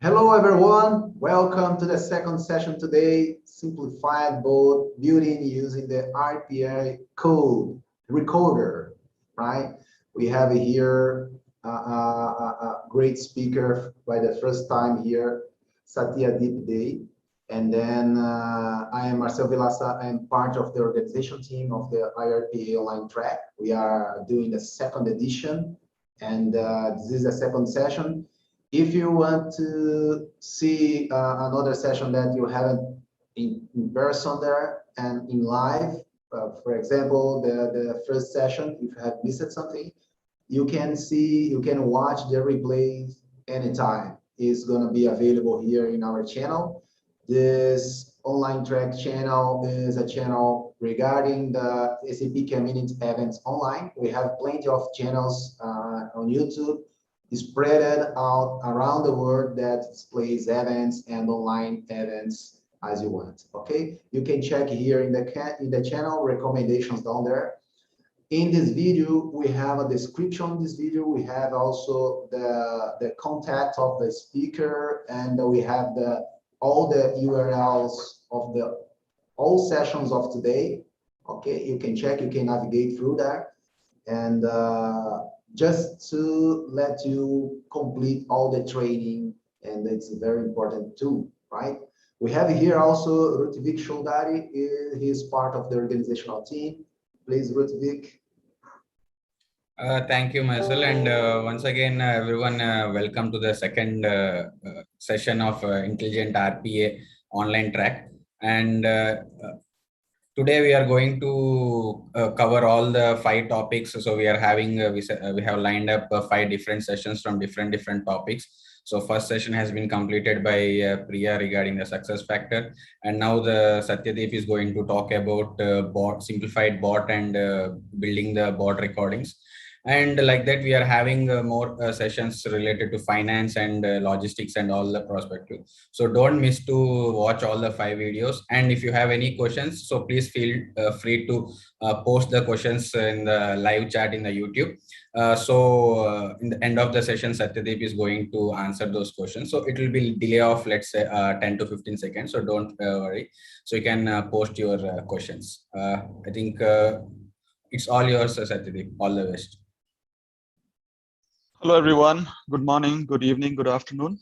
Hello everyone, welcome to the second session today, Simplified BOT building using the IRPA code recorder, right? We have here a great speaker by the first time here, Satyadeep Dey. And then I am Marcel Vilassa. I am part of the organization team of the IRPA online track. We are doing the second edition, and this is the second session. If you want to see another session that you haven't in person there and in live, for example, the first session, if you have missed something, you can watch the replays anytime. It's going to be available here in our channel. This online track channel is a channel regarding the SAP Community events online. We have plenty of channels on YouTube spread out around the world that displays events and online events as you want. Okay, you can check here in the channel recommendations down there. In this video, we have a description of this video. We have also the contact of the speaker, and we have all the URLs of all sessions of today. Okay, you can check, you can navigate through there. And just to let you complete all the training, and it's very important too, right? We have here also Rutvik Sholdari. He's part of the organizational team. Please, Rutvik. Thank you, Marcel, and once again, everyone, welcome to the second session of Intelligent RPA online track. And today we are going to cover all the 5 topics. So we are having we have lined up 5 different sessions from different topics. So first session has been completed by Priya regarding the success factor, and now the Satyadeep is going to talk about simplified bot and building the bot recordings. And like that, we are having more sessions related to finance and logistics and all the perspective. So don't miss to watch all the 5 videos. And if you have any questions, so please feel free to post the questions in the live chat in the YouTube. In the end of the session, Satyadeep is going to answer those questions. So it will be delay of, let's say, 10 to 15 seconds. So don't worry. So you can post your questions. I think it's all yours, Satyadeep. All the best. Hello, everyone. Good morning, good evening, good afternoon.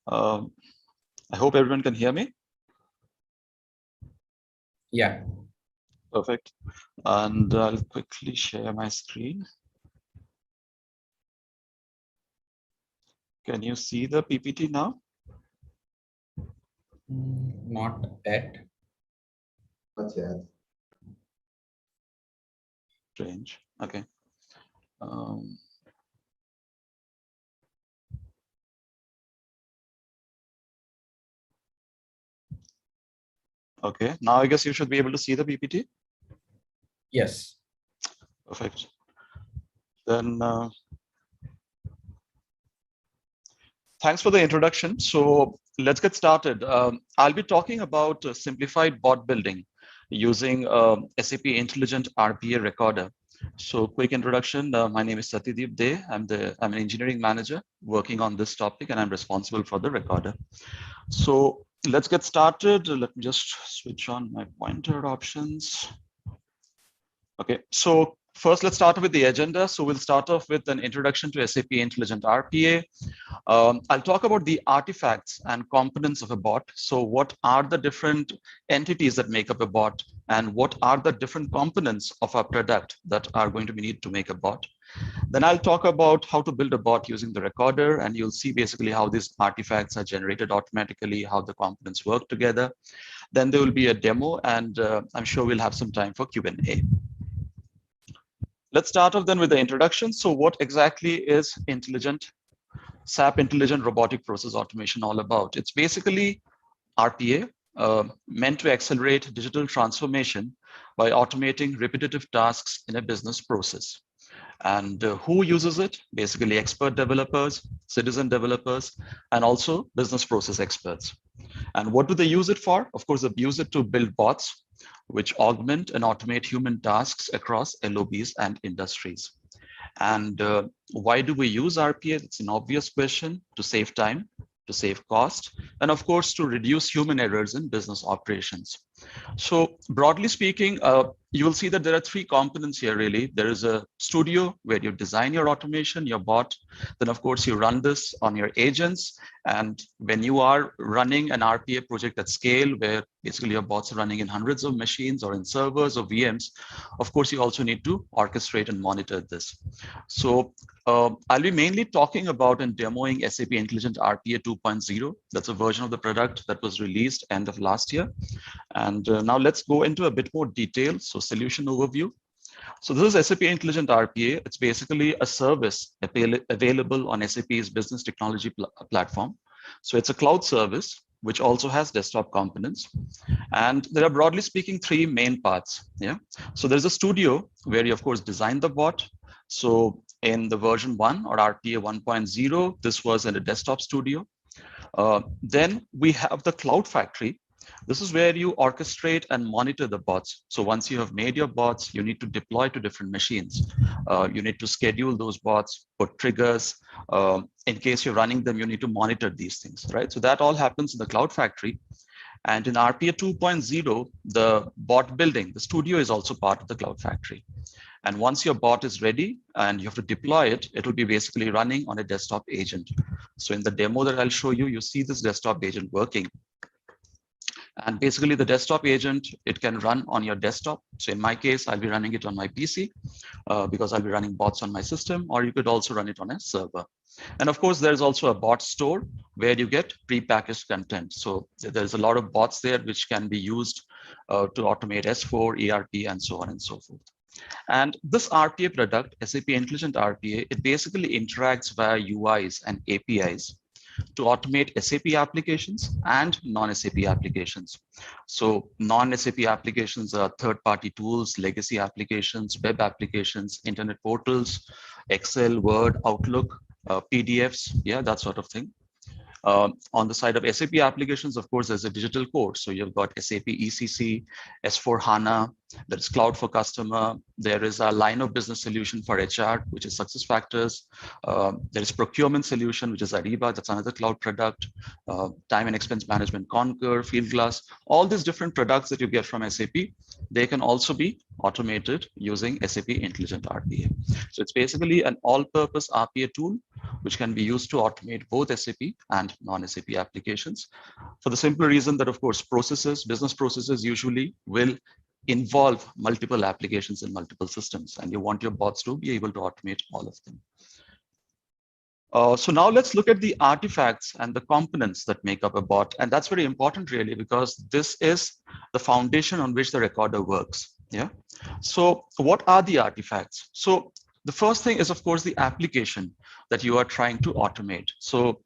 I hope everyone can hear me. Yeah. Perfect. And I'll quickly share my screen. Can you see the PPT now? Not yet. Not yet. Strange. Okay. Okay, now I guess you should be able to see the PPT. Yes. Perfect. Then thanks for the introduction. So let's get started. I'll be talking about simplified bot building using SAP Intelligent RPA Recorder. So quick introduction. My name is Satyadeep Dey. I'm an engineering manager working on this topic, and I'm responsible for the recorder. So let's get started. Let me just switch on my pointer options. Okay, so first let's start with the agenda. So we'll start off with an introduction to SAP Intelligent RPA. I'll talk about the artifacts and components of a bot. So what are the different entities that make up a bot, and what are the different components of our product that are going to be needed to make a bot? Then I'll talk about how to build a bot using the recorder, and you'll see basically how these artifacts are generated automatically, how the components work together. Then there will be a demo, and I'm sure we'll have some time for Q&A. Let's start off then with the introduction. So what exactly is SAP Intelligent Robotic Process Automation all about? It's basically RPA meant to accelerate digital transformation by automating repetitive tasks in a business process. And who uses it? Basically expert developers, citizen developers, and also business process experts. And what do they use it for? Of course, they use it to build bots, which augment and automate human tasks across LOBs and industries. And why do we use RPA? It's an obvious question: to save time, to save cost, and of course, to reduce human errors in business operations. So broadly speaking, you will see that there are three components here, really. There is a studio where you design your automation, your bot. Then, of course, you run this on your agents. And when you are running an RPA project at scale, where basically your bots are running in hundreds of machines or in servers or VMs, of course, you also need to orchestrate and monitor this. So I'll be mainly talking about and demoing SAP Intelligent RPA 2.0. That's a version of the product that was released end of last year. And now let's go into a bit more detail. So solution overview. So this is SAP Intelligent RPA. It's basically a service available on SAP's business technology platform. So it's a cloud service, which also has desktop components. And there are, broadly speaking, three main parts. Yeah. So there's a studio where you, of course, design the bot. So in the version 1 or RPA 1.0, this was in a desktop studio. Then we have the cloud factory. This is where you orchestrate and monitor the bots. So once you have made your bots, you need to deploy to different machines. You need to schedule those bots, put triggers. In case you're running them, you need to monitor these things, right? So that all happens in the cloud factory. And in RPA 2.0, the bot building, the studio is also part of the cloud factory. And once your bot is ready and you have to deploy it, it will be basically running on a desktop agent. So in the demo that I'll show you, you see this desktop agent working. And basically the desktop agent, it can run on your desktop. So in my case, I'll be running it on my PC because I'll be running bots on my system, or you could also run it on a server. And of course, there's also a bot store where you get prepackaged content. So there's a lot of bots there which can be used to automate S4, ERP, and so on and so forth. And this RPA product, SAP Intelligent RPA, it basically interacts via UIs and APIs to automate SAP applications and non-SAP applications. So non-SAP applications are third-party tools, legacy applications, web applications, internet portals, Excel, Word, Outlook, PDFs, yeah, that sort of thing. On the side of SAP applications, of course, there's a digital core. So you've got SAP ECC, S4HANA, there's Cloud for Customer. There is a line of business solution for HR, which is SuccessFactors. There is procurement solution, which is Ariba. That's another cloud product. Time and expense management, Concur, Fieldglass. All these different products that you get from SAP, they can also be automated using SAP Intelligent RPA. So it's basically an all-purpose RPA tool, which can be used to automate both SAP and non-SAP applications. For the simple reason that, of course, business processes usually will involve multiple applications in multiple systems, and you want your bots to be able to automate all of them. So now let's look at the artifacts and the components that make up a bot. And that's very important, really, because this is the foundation on which the recorder works. Yeah. So what are the artifacts? So the first thing is, of course, the application that you are trying to automate. So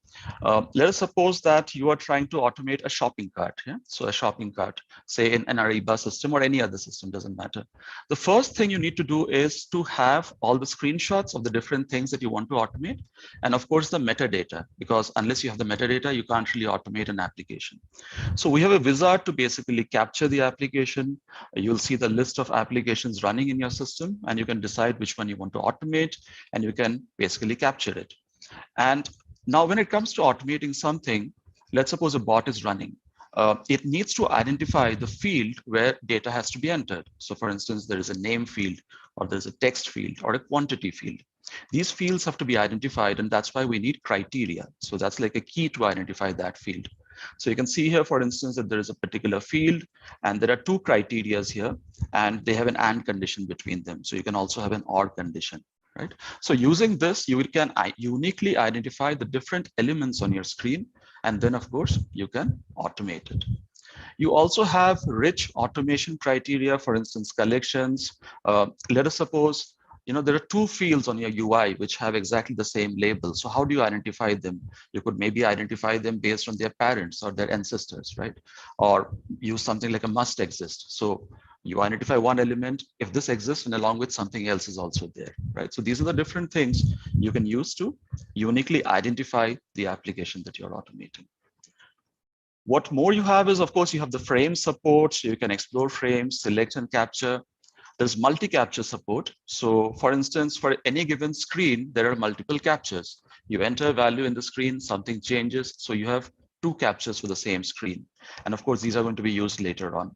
let us suppose that you are trying to automate a shopping cart. Yeah? So a shopping cart, say in an Ariba system or any other system, doesn't matter. The first thing you need to do is to have all the screenshots of the different things that you want to automate. And of course, the metadata, because unless you have the metadata, you can't really automate an application. So we have a wizard to basically capture the application. You'll see the list of applications running in your system, and you can decide which one you want to automate, and you can basically capture it. And now, when it comes to automating something, let's suppose a bot is running. It needs to identify the field where data has to be entered. So for instance, there is a name field, or there's a text field, or a quantity field. These fields have to be identified, and that's why we need criteria. So that's like a key to identify that field. So you can see here, for instance, that there is a particular field, and there are two criteria here, and they have an AND condition between them. So you can also have an OR condition. Right. So using this, you can uniquely identify the different elements on your screen, and then, of course, you can automate it. You also have rich automation criteria, for instance, collections. Let us suppose, there are two fields on your UI which have exactly the same label. So how do you identify them? You could maybe identify them based on their parents or their ancestors, right? Or use something like a must exist. So you identify one element, if this exists, and along with something else is also there, right? So these are the different things you can use to uniquely identify the application that you're automating. What more you have is, of course, you have the frame support. You can explore frames, select and capture. There's multi-capture support. So for instance, for any given screen, there are multiple captures. You enter a value in the screen, something changes. So you have two captures for the same screen. And of course, these are going to be used later on.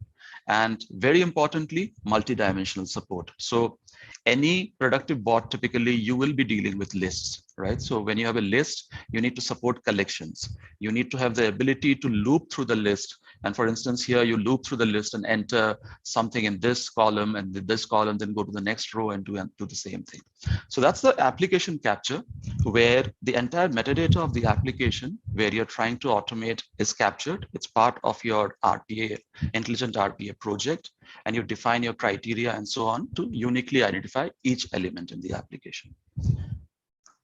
And very importantly, multi-dimensional support. So any productive bot, typically you will be dealing with lists, right? So when you have a list, you need to support collections. You need to have the ability to loop through the list. And for instance, here you loop through the list and enter something in this column and this column, then go to the next row and do the same thing. So that's the application capture, where the entire metadata of the application where you're trying to automate is captured. It's part of your RPA, intelligent RPA project, and you define your criteria and so on to uniquely identify each element in the application.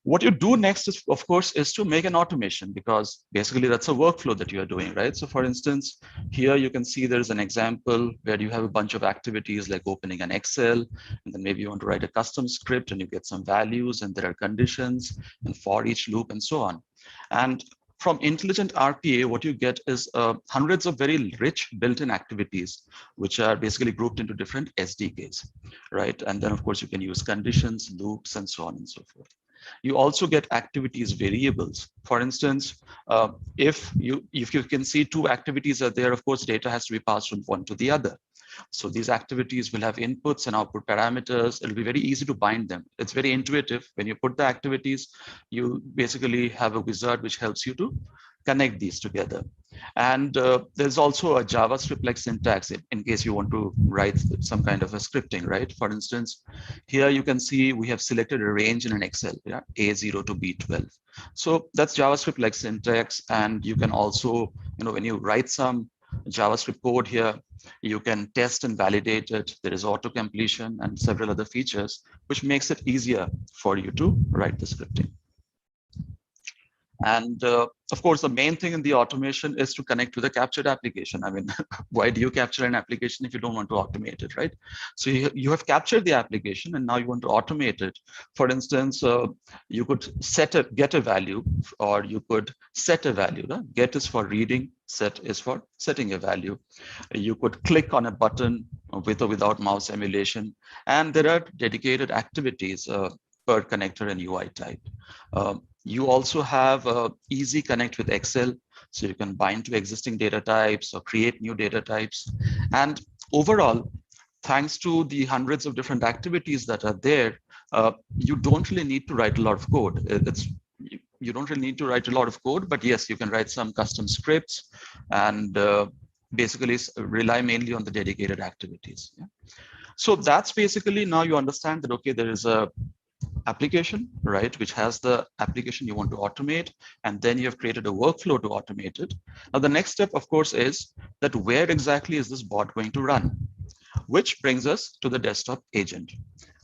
What you do next is, of course, is to make an automation, because basically that's a workflow that you are doing, right? So for instance, here you can see there's an example where you have a bunch of activities like opening an Excel, and then maybe you want to write a custom script and you get some values and there are conditions and for each loop and so on. And from intelligent RPA, what you get is hundreds of very rich built-in activities, which are basically grouped into different SDKs, right? And then of course you can use conditions, loops, and so on and so forth. You also get activities variables. For instance, if you can see two activities are there, of course, data has to be passed from one to the other. So these activities will have inputs and output parameters. It'll be very easy to bind them. It's very intuitive. When you put the activities, you basically have a wizard which helps you to connect these together. And there's also a JavaScript-like syntax in case you want to write some kind of a scripting, right? For instance, here you can see we have selected a range in an Excel, yeah, A0 to B12. So that's JavaScript-like syntax. And you can also, when you write some JavaScript code here, you can test and validate it. There is auto completion and several other features, which makes it easier for you to write the scripting. And of course, the main thing in the automation is to connect to the captured application. I mean, why do you capture an application if you don't want to automate it, right? So you have captured the application and now you want to automate it. For instance, you could get a value, or you could set a value. Get is for reading, set is for setting a value. You could click on a button with or without mouse emulation. And there are dedicated activities per connector and UI type. You also have easy connect with Excel, so you can bind to existing data types or create new data types. And overall, thanks to the hundreds of different activities that are there, you don't really need to write a lot of code. You don't really need to write a lot of code, but yes, you can write some custom scripts and basically rely mainly on the dedicated activities. Yeah? So that's basically, now you understand that, okay, there is a application, right, which has the application you want to automate, and then you have created a workflow to automate it. Now, the next step, of course, is that where exactly is this bot going to run? Which brings us to the desktop agent.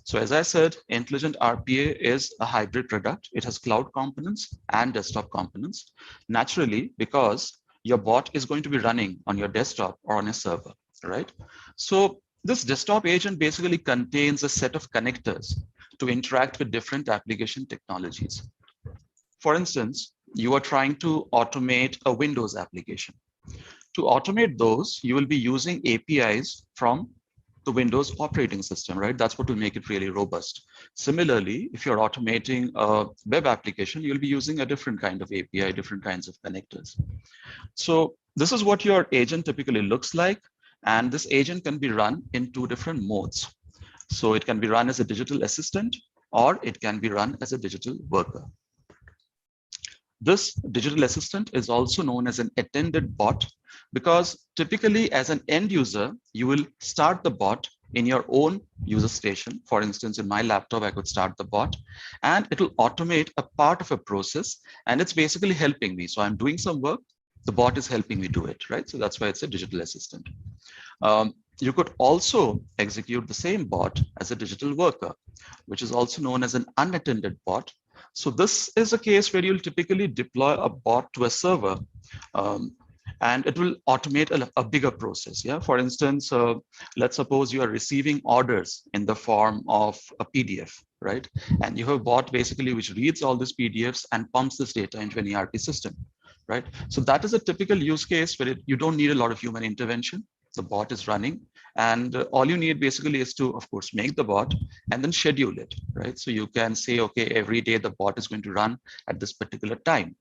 So as I said, Intelligent RPA is a hybrid product. It has cloud components and desktop components, naturally, because your bot is going to be running on your desktop or on a server, right? So this desktop agent basically contains a set of connectors to interact with different application technologies. For instance, you are trying to automate a Windows application. To automate those, you will be using APIs from the Windows operating system, right? That's what will make it really robust. Similarly, if you're automating a web application, you'll be using a different kind of API, different kinds of connectors. So this is what your agent typically looks like. And this agent can be run in two different modes. So it can be run as a digital assistant, or it can be run as a digital worker. This digital assistant is also known as an attended bot, because typically as an end user, you will start the bot in your own user station. For instance, in my laptop, I could start the bot and it will automate a part of a process, and it's basically helping me. So I'm doing some work, the bot is helping me do it, right? So that's why it's a digital assistant. You could also execute the same bot as a digital worker, which is also known as an unattended bot. So this is a case where you'll typically deploy a bot to a server, and it will automate a bigger process. Yeah. For instance, let's suppose you are receiving orders in the form of a PDF, right? And you have a bot basically which reads all these PDFs and pumps this data into an ERP system, right? So that is a typical use case where you don't need a lot of human intervention. The bot is running And all you need basically is to, of course, make the bot and then schedule it, right? So you can say, okay, every day the bot is going to run at this particular time.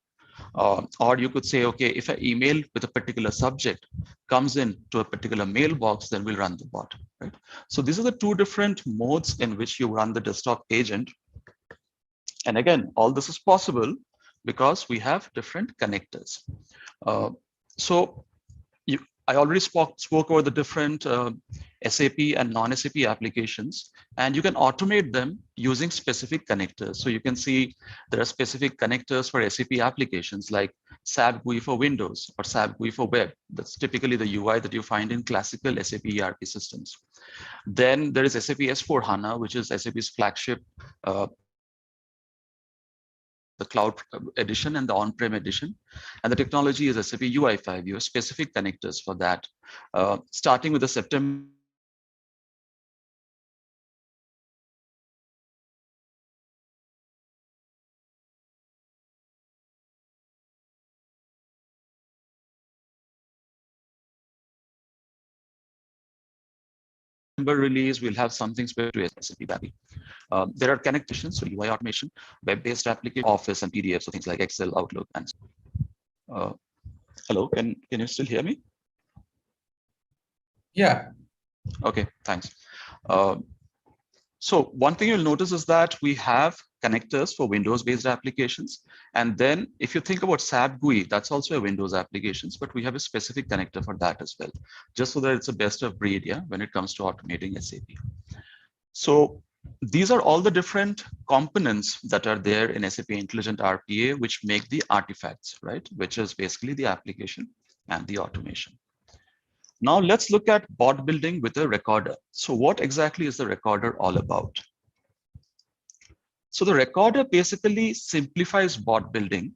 Or you could say, okay, if an email with a particular subject comes in to a particular mailbox, then we'll run the bot, right? So these are the two different modes in which you run the desktop agent. And again, all this is possible because we have different connectors. So I already spoke over the different SAP and non-SAP applications, and you can automate them using specific connectors. So you can see there are specific connectors for SAP applications like SAP GUI for Windows or SAP GUI for web. That's typically the UI that you find in classical SAP ERP systems. Then there is SAP S/4HANA, which is SAP's flagship, the cloud edition and the on-prem edition. And the technology is SAP UI5. You have specific connectors for that. Starting with the September release, we'll have something special to SAP BAPI. There are connections, so UI automation, web-based application, Office and PDF, so things like Excel, Outlook, and hello, can you still hear me? Yeah. Okay, thanks. So one thing you'll notice is that we have connectors for Windows-based applications. And then if you think about SAP GUI, that's also a Windows applications, but we have a specific connector for that as well, just so that it's a best of breed, yeah, when it comes to automating SAP. So these are all the different components that are there in SAP Intelligent RPA, which make the artifacts, right? Which is basically the application and the automation. Now let's look at bot building with a recorder. So what exactly is the recorder all about? So the recorder basically simplifies bot building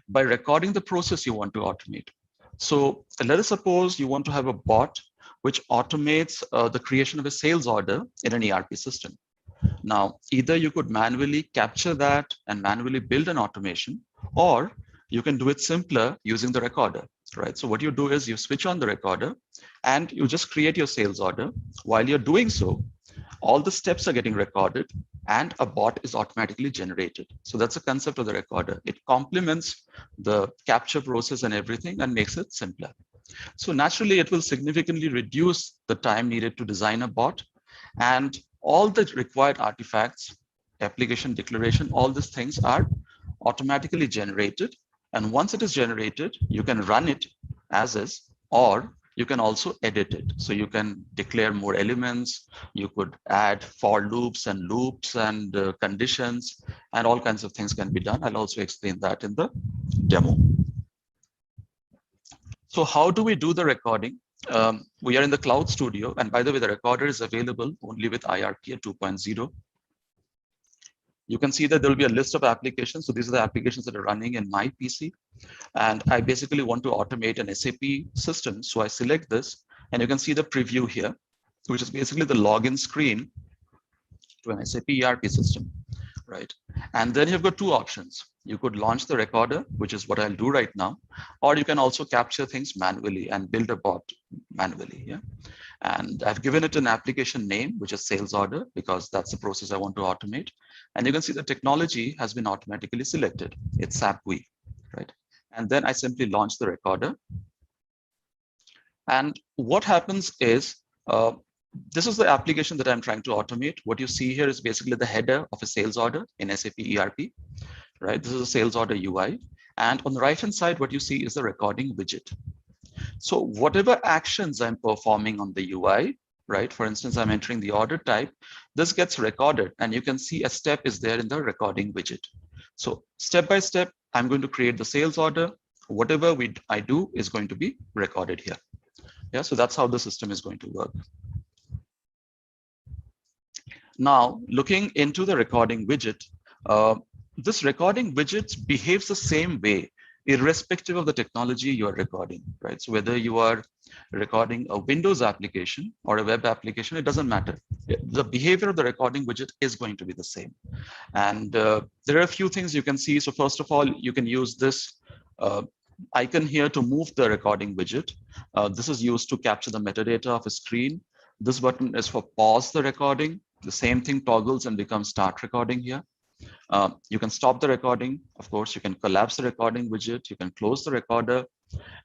by recording the process you want to automate. So let us suppose you want to have a bot which automates the creation of a sales order in an ERP system. Now, either you could manually capture that and manually build an automation, or you can do it simpler using the recorder, right? So what you do is you switch on the recorder and you just create your sales order. While you're doing so, all the steps are getting recorded and a bot is automatically generated. So that's the concept of the recorder. It complements the capture process and everything and makes it simpler. So naturally, it will significantly reduce the time needed to design a bot, and all the required artifacts, application declaration, all these things are automatically generated. And once it is generated, you can run it as is, or you can also edit it. So you can declare more elements. You could add for loops and conditions, and all kinds of things can be done. I'll also explain that in the demo. So how do we do the recording? We are in the Cloud Studio. And by the way, the recorder is available only with IRPA 2.0. You can see that there will be a list of applications. So these are the applications that are running in my PC. And I basically want to automate an SAP system. So I select this, and you can see the preview here, which is basically the login screen to an SAP ERP system, right? And then you've got two options. You could launch the recorder, which is what I'll do right now, or you can also capture things manually and build a bot manually, yeah? And I've given it an application name, which is sales order, because that's the process I want to automate. And you can see the technology has been automatically selected. It's SAP GUI, right? And then I simply launch the recorder. And what happens is, this is the application that I'm trying to automate. What you see here is basically the header of a sales order in SAP ERP, right? This is a sales order UI. And on the right-hand side, what you see is the recording widget. So whatever actions I'm performing on the UI, right? For instance, I'm entering the order type, this gets recorded, and you can see a step is there in the recording widget. So step by step, I'm going to create the sales order. Whatever I do is going to be recorded here. Yeah, so that's how the system is going to work. Now, looking into the recording widget, this recording widget behaves the same way, irrespective of the technology you are recording, right? So whether you are recording a Windows application or a web application, it doesn't matter. The behavior of the recording widget is going to be the same. And there are a few things you can see. So first of all, you can use this icon here to move the recording widget. This is used to capture the metadata of a screen. This button is for pause the recording. The same thing toggles and becomes start recording here. You can stop the recording. Of course, you can collapse the recording widget. You can close the recorder,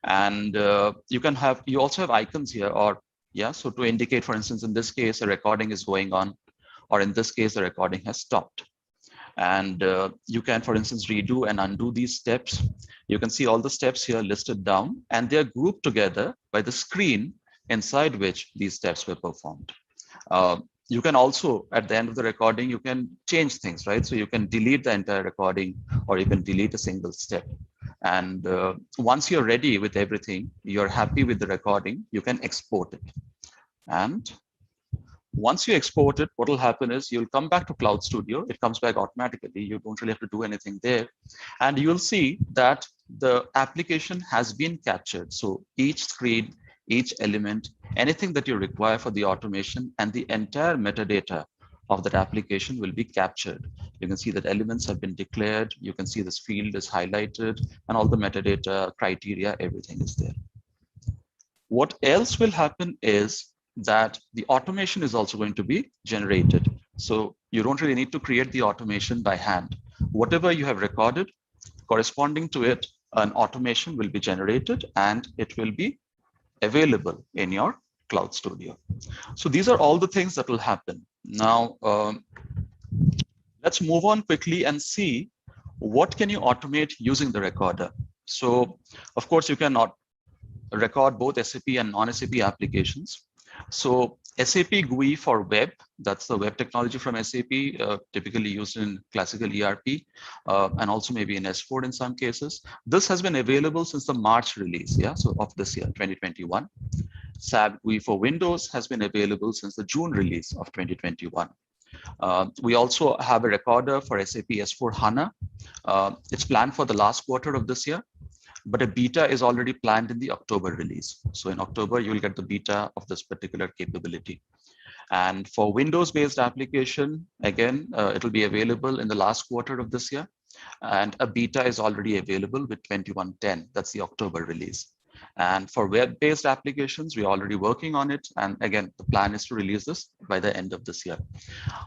and you also have icons here, or yeah, so to indicate, for instance, in this case, a recording is going on, or in this case, the recording has stopped. And you can, for instance, redo and undo these steps. You can see all the steps here listed down, and they're grouped together by the screen inside which these steps were performed. You can also, at the end of the recording, you can change things, right? So you can delete the entire recording, or you can delete a single step. And once you're ready with everything, you're happy with the recording, you can export it. And once you export it, what will happen is you'll come back to Cloud Studio. It comes back automatically. You don't really have to do anything there. And you'll see that the application has been captured. So each screen, each element, anything that you require for the automation, and the entire metadata of that application will be captured. You can see that elements have been declared. You can see this field is highlighted, and all the metadata, criteria, everything is there. What else will happen is that the automation is also going to be generated. So you don't really need to create the automation by hand. Whatever you have recorded, corresponding to it, an automation will be generated, and it will be available in your Cloud Studio. So these are all the things that will happen. Now, let's move on quickly and see what can you automate using the recorder. So, of course, you cannot record both SAP and non-SAP applications. So SAP GUI for web, that's the web technology from SAP, typically used in classical ERP, and also maybe in S4 in some cases. This has been available since the March release, yeah, so of this year, 2021. SAP GUI for Windows has been available since the June release of 2021. We also have a recorder for SAP S4HANA. It's planned for the last quarter of this year, but a beta is already planned in the October release. So in October, you'll get the beta of this particular capability. And for Windows-based application, again, it'll be available in the last quarter of this year. And a beta is already available with 21.10. That's the October release. And for web-based applications, we're already working on it. And again, the plan is to release this by the end of this year.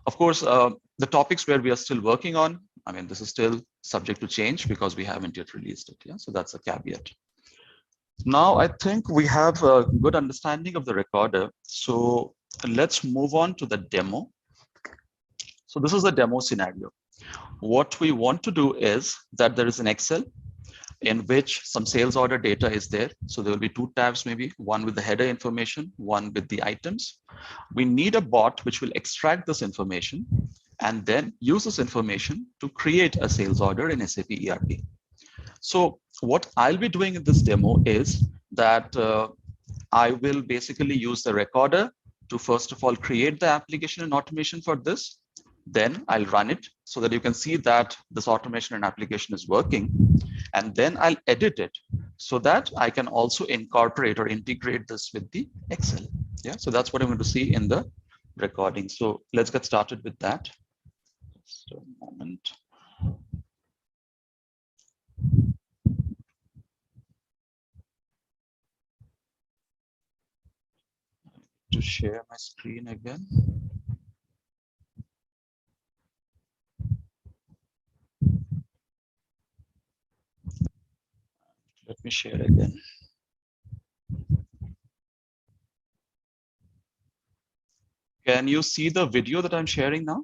Of course, the topics where we are still working on, I mean, this is still subject to change because we haven't yet released it. Yeah, so that's a caveat. Now, I think we have a good understanding of the recorder. So let's move on to the demo. So this is the demo scenario. What we want to do is that there is an Excel in which some sales order data is there. So there will be two tabs, maybe one with the header information, one with the items. We need a bot which will extract this information and then use this information to create a sales order in SAP ERP. So what I'll be doing in this demo is that I will basically use the recorder to first of all create the application and automation for this. Then I'll run it so that you can see that this automation and application is working. And then I'll edit it so that I can also incorporate or integrate this with the Excel. Yeah, so that's what I'm going to see in the recording. So let's get started with that. Just a moment. To share my screen again. Let me share again. Can you see the video that I'm sharing now?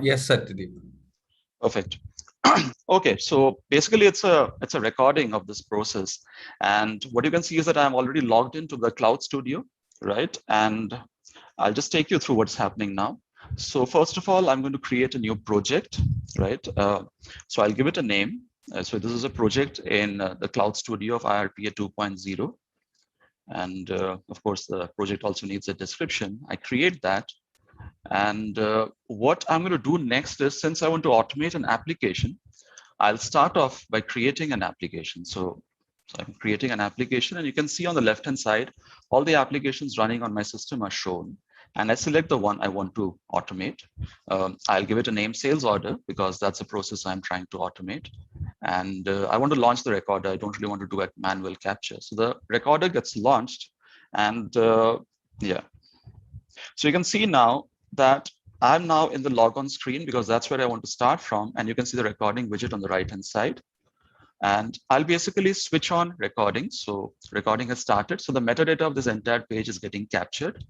Yes, Satyadeep. Perfect. Okay, so basically it's a recording of this process. And what you can see is that I'm already logged into the Cloud Studio, right? And I'll just take you through what's happening now. So first of all, I'm going to create a new project, right? So I'll give it a name. So this is a project in the Cloud Studio of IRPA 2.0. And of course, the project also needs a description. I create that. And what I'm going to do next is, since I want to automate an application, I'll start off by creating an application. So I'm creating an application, and you can see on the left-hand side, all the applications running on my system are shown. And I select the one I want to automate. I'll give it a name, sales order, because that's a process I'm trying to automate. And I want to launch the recorder. I don't really want to do a manual capture. So the recorder gets launched. And yeah, so you can see now that I'm now in the logon screen because that's where I want to start from. And you can see the recording widget on the right-hand side. And I'll basically switch on recording. So recording has started. So the metadata of this entire page is getting captured.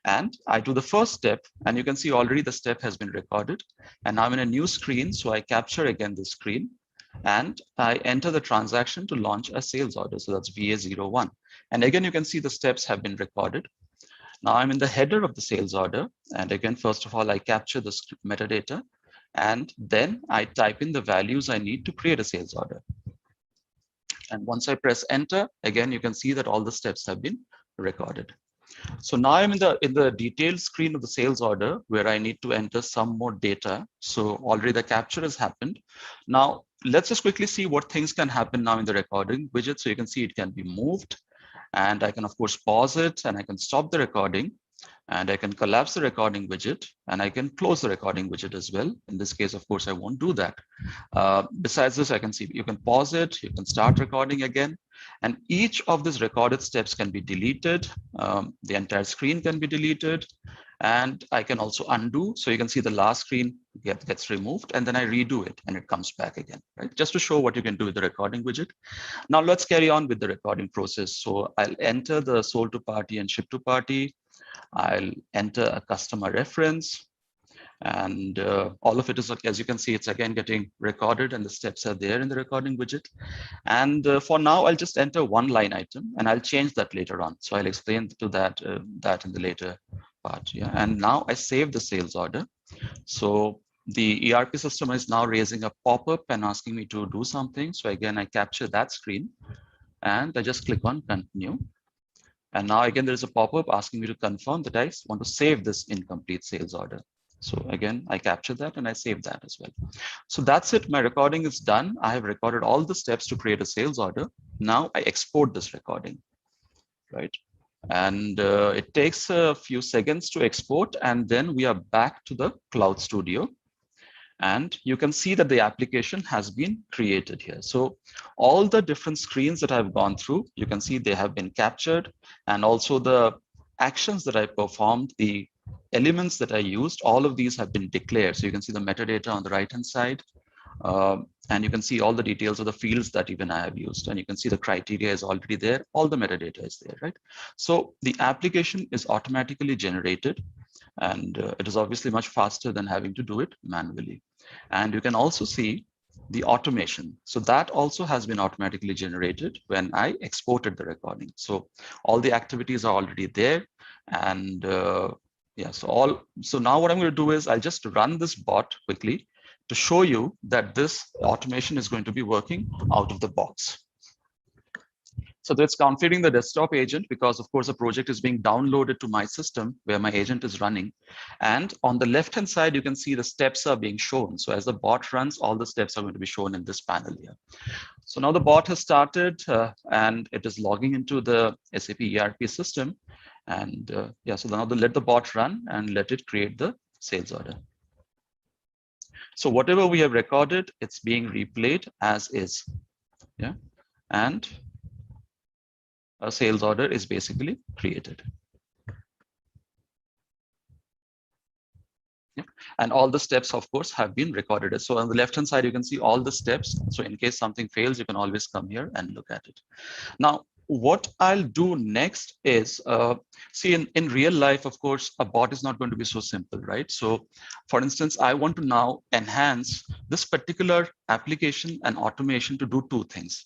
And I do the first step, and you can see already the step has been recorded. And I'm in a new screen. So I capture again the screen. And I enter the transaction to launch a sales order. So that's VA01. And again, you can see the steps have been recorded. Now I'm in the header of the sales order. And again, first of all, I capture the metadata. And then I type in the values I need to create a sales order. And once I press enter, again, you can see that all the steps have been recorded. So now I'm in the detailed screen of the sales order where I need to enter some more data. So already the capture has happened. Now let's just quickly see what things can happen now in the recording widget. So you can see it can be moved, and I can of course pause it, and I can stop the recording, and I can collapse the recording widget, and I can close the recording widget as well. In this case, of course, I won't do that. Besides this, I can see you can pause it, you can start recording again, and each of these recorded steps can be deleted. The entire screen can be deleted, and I can also undo. So you can see the last screen gets removed, and then I redo it, and it comes back again, right? Just to show what you can do with the recording widget. Now let's carry on with the recording process. So I'll enter the sold to party and ship to party. I'll enter a customer reference, and all of it is, as you can see, it's again getting recorded, and the steps are there in the recording widget. And for now, I'll just enter one line item, and I'll change that later on. So I'll explain to that in the later part. Yeah, and now I save the sales order. So the ERP system is now raising a pop-up and asking me to do something. So again, I capture that screen, and I just click on continue. And now again, there's a pop-up asking me to confirm that I want to save this incomplete sales order. So again, I capture that and I save that as well. So that's it. My recording is done. I have recorded all the steps to create a sales order. Now I export this recording, right? And it takes a few seconds to export, and then we are back to the Cloud Studio. And you can see that the application has been created here. So all the different screens that I've gone through, you can see they have been captured, and also the actions that I performed, the elements that I used, all of these have been declared. So you can see the metadata on the right-hand side, and you can see all the details of the fields that even I have used, and you can see the criteria is already there. All the metadata is there, right? So the application is automatically generated, and it is obviously much faster than having to do it manually. And you can also see the automation. So that also has been automatically generated when I exported the recording. So all the activities are already there. And yeah, so now what I'm going to do is I'll just run this bot quickly to show you that this automation is going to be working out of the box. So that's configuring the desktop agent, because of course the project is being downloaded to my system where my agent is running. And on the left-hand side, you can see the steps are being shown. So as the bot runs, all the steps are going to be shown in this panel here. So now the bot has started and it is logging into the SAP ERP system. And yeah, so now let the bot run and let it create the sales order. So whatever we have recorded, it's being replayed as is. Yeah, and a sales order is basically created. Yeah. And all the steps, of course, have been recorded. So on the left-hand side, you can see all the steps. So in case something fails, you can always come here and look at it. Now, what I'll do next is, see, in real life, of course, a bot is not going to be so simple, right? So for instance, I want to now enhance this particular application and automation to do two things.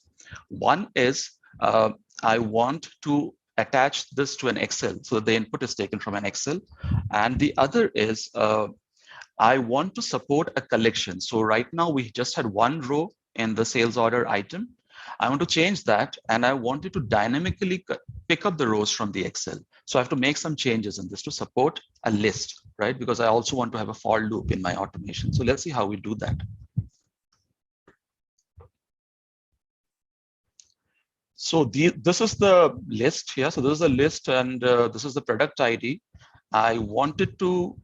One is, I want to attach this to an Excel. So the input is taken from an Excel. And the other is, I want to support a collection. So right now we just had one row in the sales order item. I want to change that, and I want it to dynamically pick up the rows from the Excel. So I have to make some changes in this to support a list, right? Because I also want to have a for loop in my automation. So let's see how we do that. So this is the list here. So this is the list, and this is the product ID. I wanted to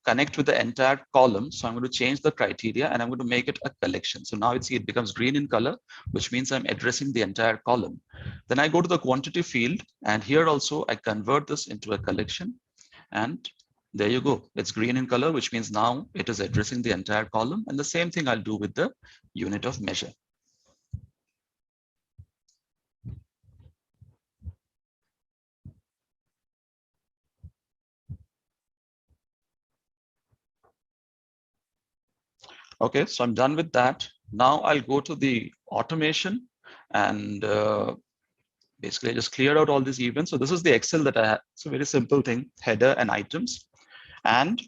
connect with the entire column. So I'm going to change the criteria and I'm going to make it a collection. So now it becomes green in color, which means I'm addressing the entire column. Then I go to the quantity field, and here also I convert this into a collection, and there you go. It's green in color, which means now it is addressing the entire column. And the same thing I'll do with the unit of measure. Okay, so I'm done with that. Now I'll go to the automation and basically I just cleared out all these events. So this is the Excel that I have. It's a very simple thing, header and items. And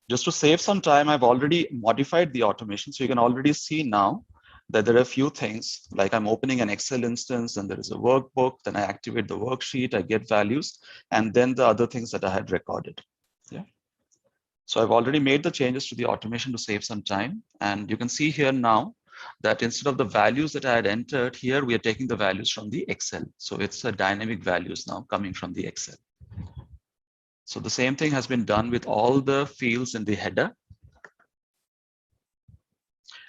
just to save some time, I've already modified the automation. So you can already see now that there are a few things, like I'm opening an Excel instance, and there is a workbook, then I activate the worksheet, I get values, and then the other things that I had recorded. Yeah. So I've already made the changes to the automation to save some time. And you can see here now that instead of the values that I had entered here, we are taking the values from the Excel. So it's a dynamic values now coming from the Excel. So the same thing has been done with all the fields in the header.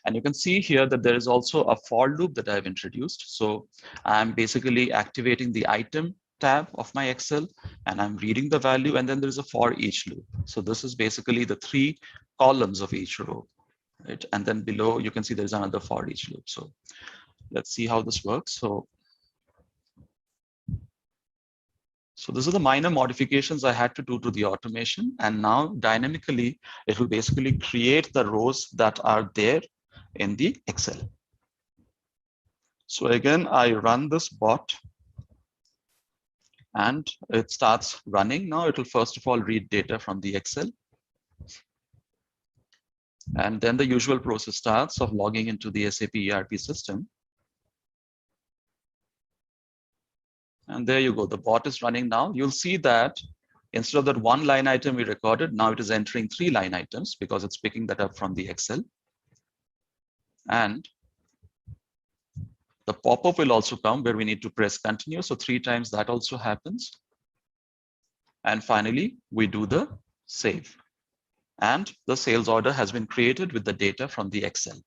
And you can see here that there is also a for loop that I've introduced. So I'm basically activating the item tab of my Excel, and I'm reading the value, and then there's a for each loop. So this is basically the 3 columns of each row, right? And then below you can see there's another for each loop. So let's see how this works. So this is the minor modifications I had to do to the automation, and now dynamically it will basically create the rows that are there in the Excel. So again, I run this bot and it starts running. Now it will first of all read data from the Excel. And then the usual process starts of logging into the SAP ERP system. And there you go, the bot is running now. You'll see that instead of that 1 line item we recorded, now it is entering 3 line items because it's picking that up from the Excel. And the pop-up will also come where we need to press continue. So 3 times that also happens. And finally, we do the save. And the sales order has been created with the data from the Excel.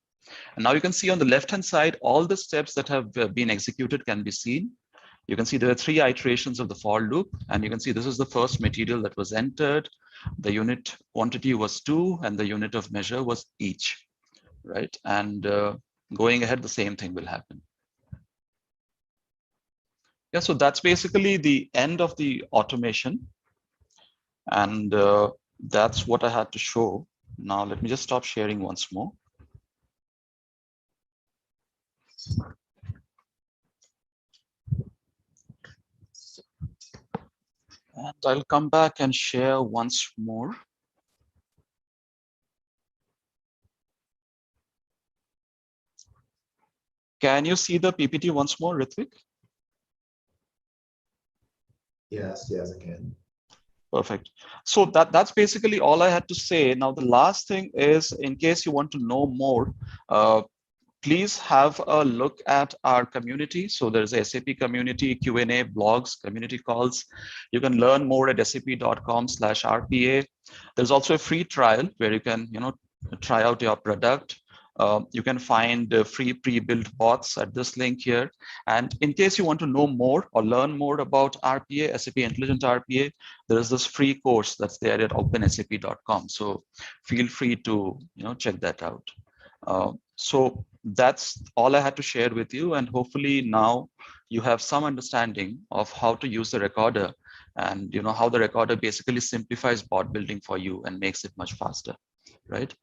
And now you can see on the left-hand side, all the steps that have been executed can be seen. You can see there are 3 iterations of the for loop. And you can see this is the first material that was entered. The unit quantity was 2, and the unit of measure was each, right? And going ahead, the same thing will happen. Yeah, so that's basically the end of the automation. And that's what I had to show. Now, let me just stop sharing once more. And I'll come back and share once more. Can you see the PPT once more, Ritvik? Yes, I can. Perfect. So that's basically all I had to say. Now, the last thing is, in case you want to know more, please have a look at our community. So there's a SAP Community, Q&A, blogs, community calls. You can learn more at sap.com/RPA. There's also a free trial where you can, try out your product. You can find free pre-built bots at this link here. And in case you want to know more or learn more about RPA, SAP Intelligent RPA, there is this free course that's there at opensap.com. So feel free to check that out. So that's all I had to share with you. And hopefully now you have some understanding of how to use the recorder and how the recorder basically simplifies bot building for you and makes it much faster, right?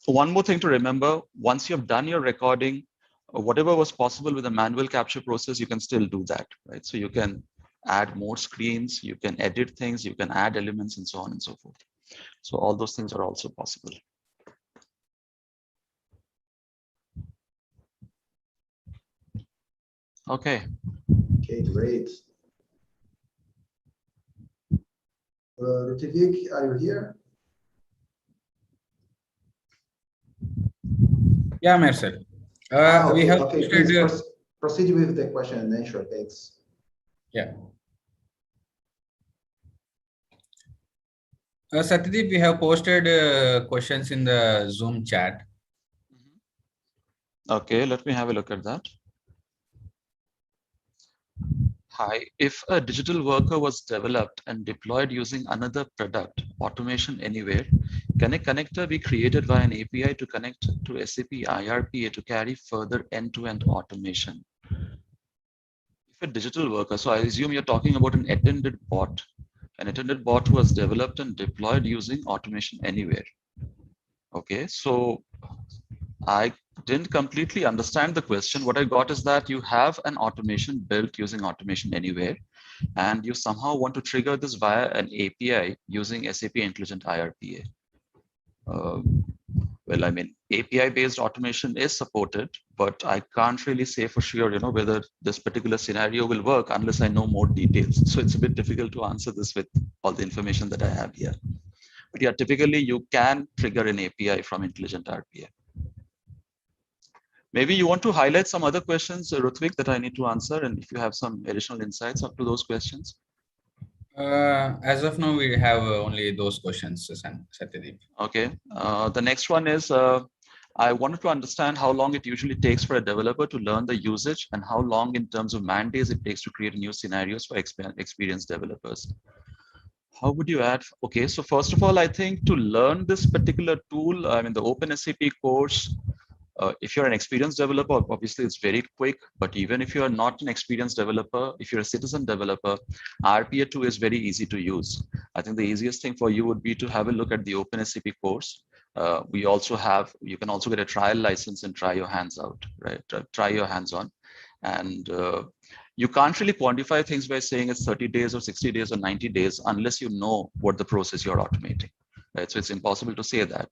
One more thing to remember, once you've done your recording, whatever was possible with the manual capture process, you can still do that, right? So you can add more screens, you can edit things, you can add elements and so on and so forth. So all those things are also possible. Okay. Okay, great. Ritvik, are you here? Yeah, Marcel. Okay, we have okay, please proceed with the question and answer. Thanks. Yeah. Satyadeep, we have posted questions in the Zoom chat. Okay, let me have a look at that. Hi, if a digital worker was developed and deployed using another product, automation anywhere, can a connector be created via an API to connect to SAP IRPA to carry further end-to-end automation? If a digital worker, so I assume you're talking about an attended bot. An attended bot was developed and deployed using automation anywhere. Okay, so I didn't completely understand the question. What I got is that you have an automation built using automation anywhere, and you somehow want to trigger this via an API using SAP Intelligent IRPA. Well, I mean, API-based automation is supported, but I can't really say for sure, whether this particular scenario will work unless I know more details. So it's a bit difficult to answer this with all the information that I have here. But yeah, typically you can trigger an API from Intelligent RPA. Maybe you want to highlight some other questions, Rutvik, that I need to answer, and if you have some additional insights up to those questions. As of now, we have only those questions, Satyadeep. Okay. The next one is, I wanted to understand how long it usually takes for a developer to learn the usage and how long in terms of man days it takes to create new scenarios for experienced developers. How would you add? Okay, so first of all, I think to learn this particular tool, I mean, the OpenSAP course, if you're an experienced developer, obviously it's very quick, but even if you're not an experienced developer, if you're a citizen developer, RPA2 is very easy to use. I think the easiest thing for you would be to have a look at the OpenSAP course. We also have, you can also get a trial license and try your hands out, right? Try your hands on. And you can't really quantify things by saying it's 30 days or 60 days or 90 days unless you know what the process you're automating, right? So it's impossible to say that.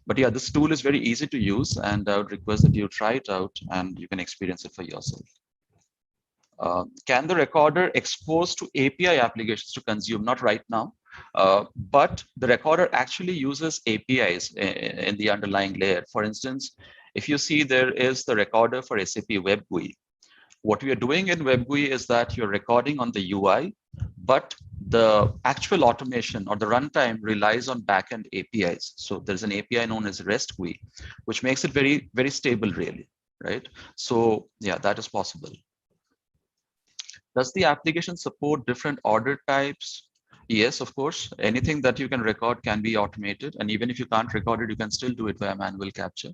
But yeah, this tool is very easy to use, and I would request that you try it out and you can experience it for yourself. Can the recorder expose to API applications to consume? Not right now, but the recorder actually uses APIs in the underlying layer. For instance, if you see there is the recorder for SAP Web GUI. What we are doing in Web GUI is that you're recording on the UI, but the actual automation or the runtime relies on backend APIs. So there's an API known as REST GUI, which makes it very, very stable, really, right? So yeah, that is possible. Does the application support different order types? Yes, of course. Anything that you can record can be automated. And even if you can't record it, you can still do it via manual capture.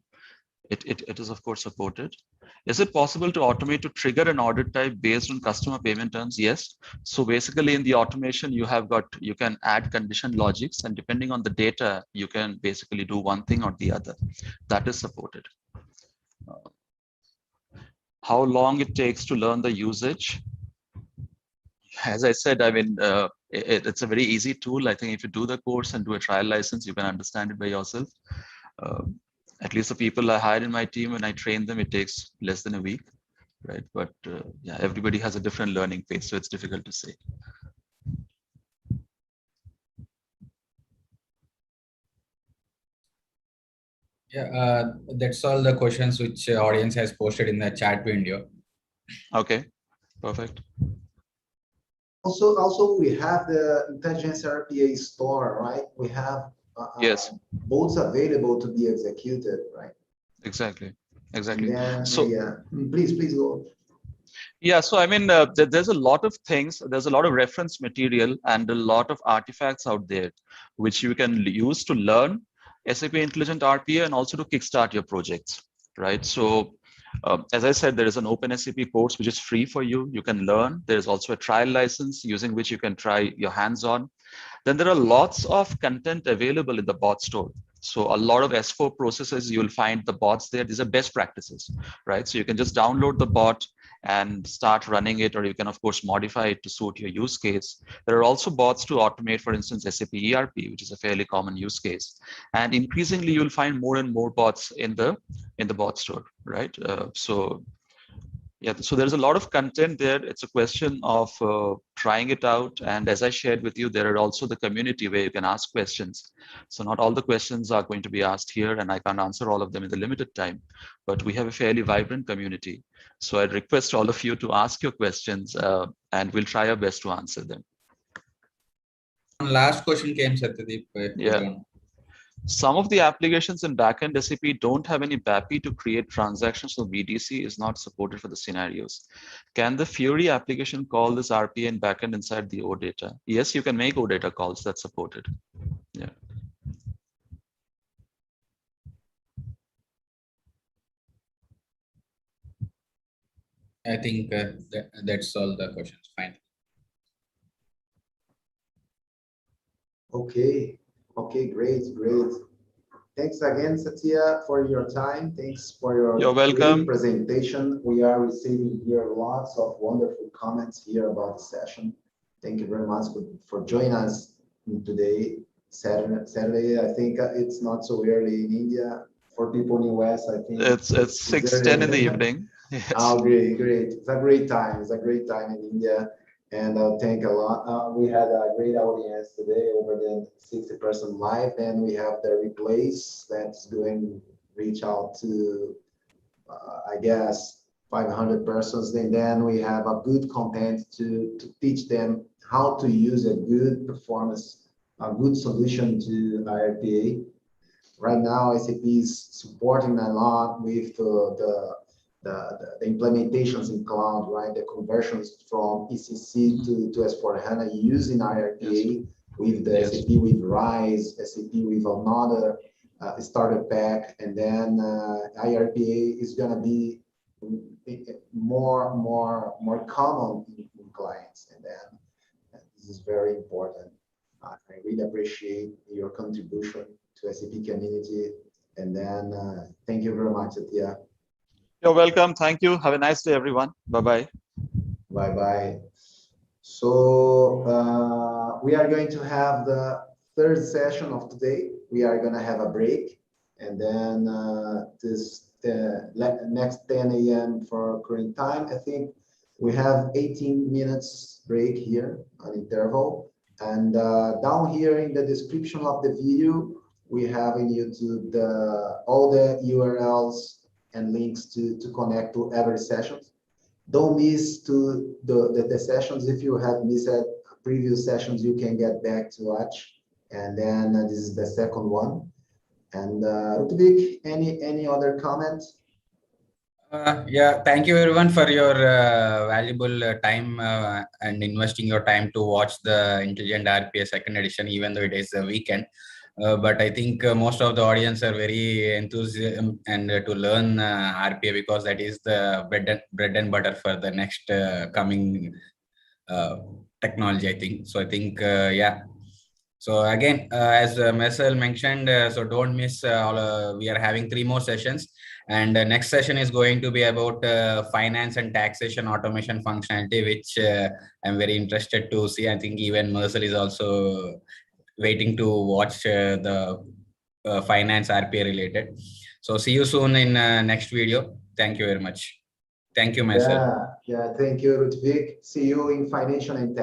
It is, of course, supported. Is it possible to automate to trigger an order type based on customer payment terms? Yes. So basically in the automation, you can add condition logics, and depending on the data, you can basically do one thing or the other. That is supported. How long it takes to learn the usage? As I said, I mean, it's a very easy tool. I think if you do the course and do a trial license, you can understand it by yourself. At least the people I hired in my team, when I train them, it takes less than a week, right? But yeah, everybody has a different learning pace, so it's difficult to say. Yeah, that's all the questions which audience has posted in the chat window. Okay, perfect. Also, we have the Intelligence RPA store, right? We have yes, bots available to be executed, right? Exactly. Then, so yeah, please go. Yeah, so I mean, there's a lot of things, there's a lot of reference material and a lot of artifacts out there, which you can use to learn SAP Intelligent RPA and also to kickstart your projects, right? So as I said, there is an OpenSAP course, which is free for you. You can learn. There's also a trial license using which you can try your hands on. Then there are lots of content available in the bot store. So a lot of S4 processes, you'll find the bots there. These are best practices, right? So you can just download the bot and start running it, or you can, of course, modify it to suit your use case. There are also bots to automate, for instance, SAP ERP, which is a fairly common use case. And increasingly, you'll find more and more bots in the bot store, right? Yeah, so there's a lot of content there. It's a question of trying it out. And as I shared with you, there are also the community where you can ask questions. So not all the questions are going to be asked here, and I can't answer all of them in the limited time, but we have a fairly vibrant community. So I request all of you to ask your questions and we'll try our best to answer them. last question came, Satyadeep. Yeah. Some of the applications in backend SAP don't have any BAPI to create transactions, so BDC is not supported for the scenarios. Can the Fury application call this RPA in backend inside the OData? Yes, you can make OData calls that's supported. Yeah. I think that's all the questions. Fine. Okay. Okay, great. Thanks again, Satya, for your time. Thanks for your You're welcome. great presentation. We are receiving here lots of wonderful comments here about the session. Thank you very much for joining us today, Saturday. I think it's not so early in India. For people in the West, I think it's 6:10 in the evening. Yes. Oh, great. It's a great time. It's a great time in India. And thank a lot. We had a great audience today, over than 60% live. Then we have the replays that's going to reach out to, I guess, 500 persons. And then we have a good content to teach them how to use a good performance, a good solution to IRPA. Right now, SAP is supporting a lot with the implementations in cloud, right? The conversions from ECC to S4HANA using IRPA with the SAP with RISE, SAP with another starter pack, and then IRPA is going to be more common in clients, and then this is very important. I really appreciate your contribution to SAP Community, and then thank you very much, Satya. You're welcome. Thank you. Have a nice day, everyone. Bye-bye. Bye-bye. So we are going to have the third session of today. We are going to have a break, and then next 10 a.m. for current time. I think we have 18 minutes break here, an interval. And down here in the description of the video, we have in YouTube all the URLs and links to connect to every session. Don't miss to the sessions. If you have missed previous sessions, you can get back to watch. And then this is the second one. And Ludwig, any other comments? Yeah, thank you everyone for your valuable time and investing your time to watch the Intelligent RPA second edition, even though it is a weekend. But I think most of the audience are very enthusiastic and to learn RPA, because that is the bread and butter for the next coming technology, I think. So I think, yeah. So again, as Marcel mentioned, so don't miss, we are having 3 more sessions. And the next session is going to be about finance and taxation automation functionality, which I'm very interested to see. I think even Marcel is also waiting to watch the finance RPA related. So see you soon in next video. Thank you very much. Thank you, Marcel. Yeah, thank you, Ludwig. See you in financial and tax.